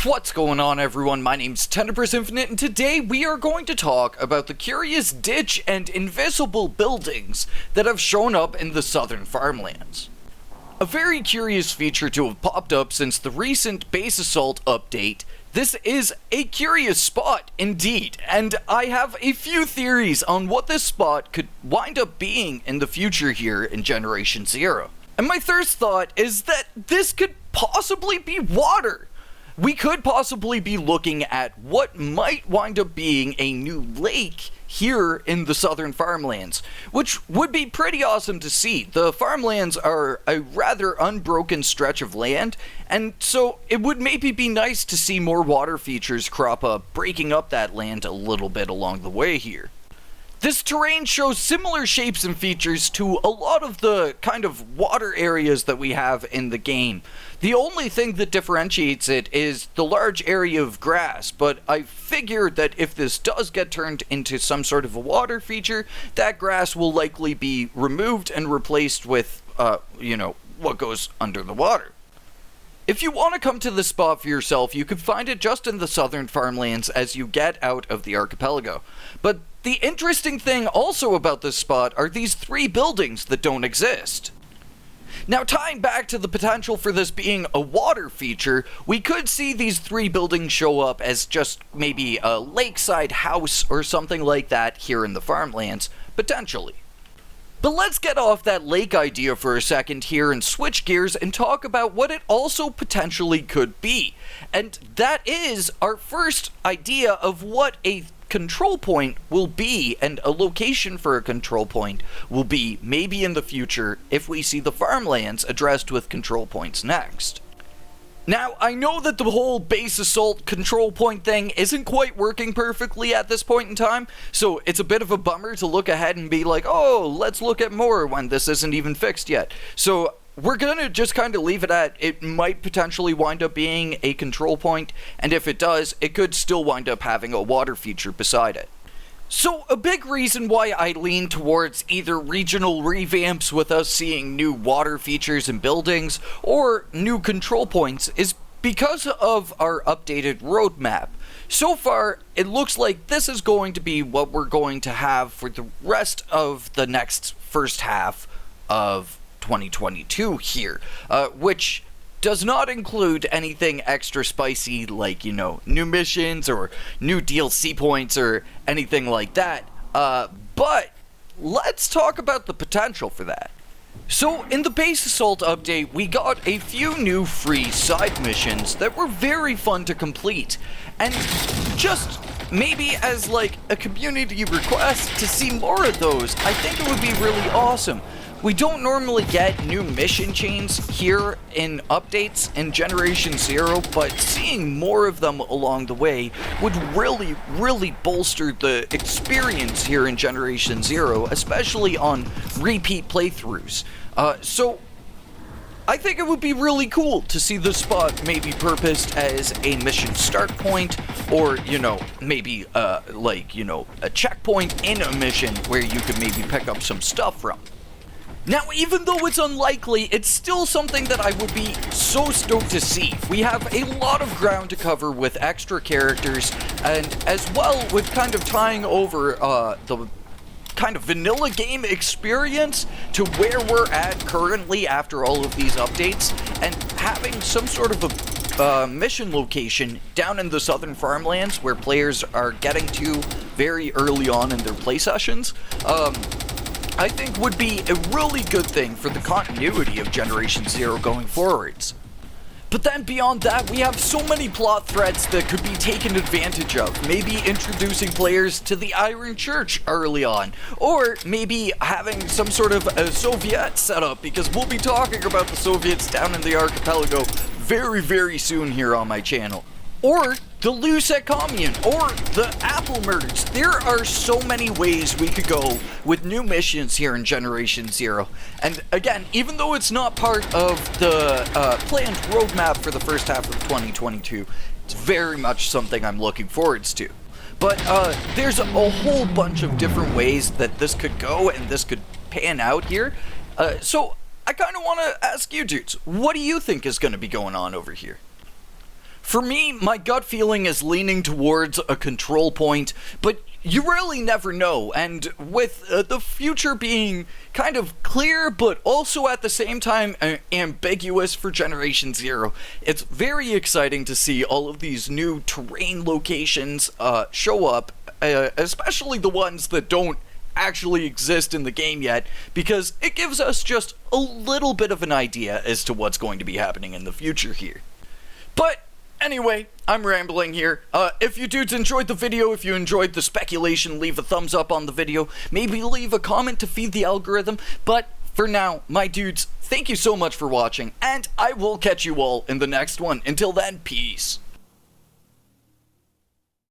What's going on, everyone? My name's Tenebris Infinite, and today we are going to talk about the curious ditch and invisible buildings that have shown up in the southern farmlands. A very curious feature to have popped up since the recent base assault update. This is a curious spot indeed, and I have a few theories on what this spot could wind up being in the future here in Generation Zero. And my first thought is that this could possibly be water. We could possibly be looking at what might wind up being a new lake here in the southern farmlands, which would be pretty awesome to see. The farmlands are a rather unbroken stretch of land, and so it would maybe be nice to see more water features crop up, breaking up that land a little bit along the way here. This terrain shows similar shapes and features to a lot of the kind of water areas that we have in the game. The only thing that differentiates it is the large area of grass, but I figured that if this does get turned into some sort of a water feature, that grass will likely be removed and replaced with, what goes under the water. If you want to come to this spot for yourself, you can find it just in the southern farmlands as you get out of the archipelago. But the interesting thing also about this spot are these three buildings that don't exist. Now, tying back to the potential for this being a water feature, we could see these three buildings show up as just maybe a lakeside house or something like that here in the farmlands, potentially. But let's get off that lake idea for a second here and switch gears and talk about what it also potentially could be. And that is our first idea of what a control point will be, and a location for a control point will be maybe in the future if we see the farmlands addressed with control points next. Now, I know that the whole base assault control point thing isn't quite working perfectly at this point in time, so it's a bit of a bummer to look ahead and be like, oh, let's look at more when this isn't even fixed yet. So we're gonna just kind of leave it at it might potentially wind up being a control point, and if it does, it could still wind up having a water feature beside it. So a big reason why I lean towards either regional revamps with us seeing new water features and buildings, or new control points, is because of our updated roadmap. So far, it looks like this is going to be what we're going to have for the rest of the next first half of 2022 here, which does not include anything extra spicy like, new missions or new DLC points or anything like that. But let's talk about the potential for that. So in the base assault update, we got a few new free side missions that were very fun to complete. And just maybe as like a community request to see more of those, I think it would be really awesome. We don't normally get new mission chains here in updates in Generation Zero, but seeing more of them along the way would really, really bolster the experience here in Generation Zero, especially on repeat playthroughs. So I think it would be really cool to see this spot maybe purposed as a mission start point, or, maybe, a checkpoint in a mission where you could maybe pick up some stuff from. Now, even though it's unlikely, it's still something that I would be so stoked to see. We have a lot of ground to cover with extra characters, and as well with kind of tying over the kind of vanilla game experience to where we're at currently after all of these updates, and having some sort of a mission location down in the southern farmlands where players are getting to very early on in their play sessions. I think would be a really good thing for the continuity of Generation Zero going forwards. But then beyond that, we have so many plot threads that could be taken advantage of. Maybe introducing players to the Iron Church early on, or maybe having some sort of a Soviet setup, because we'll be talking about the Soviets down in the archipelago very, very soon here on my channel. Or the Lucet Commune, or the Apple Murders. There are so many ways we could go with new missions here in Generation Zero. And again, even though it's not part of the planned roadmap for the first half of 2022, it's very much something I'm looking forward to. But there's a whole bunch of different ways that this could go and this could pan out here. So I kind of want to ask you dudes, what do you think is going to be going on over here? For me, my gut feeling is leaning towards a control point, but you really never know, and with the future being kind of clear, but also at the same time ambiguous for Generation Zero, it's very exciting to see all of these new terrain locations show up, especially the ones that don't actually exist in the game yet, because it gives us just a little bit of an idea as to what's going to be happening in the future here. But anyway, I'm rambling here. If you dudes enjoyed the video, if you enjoyed the speculation, leave a thumbs up on the video. Maybe leave a comment to feed the algorithm. But for now, my dudes, thank you so much for watching, and I will catch you all in the next one. Until then, peace.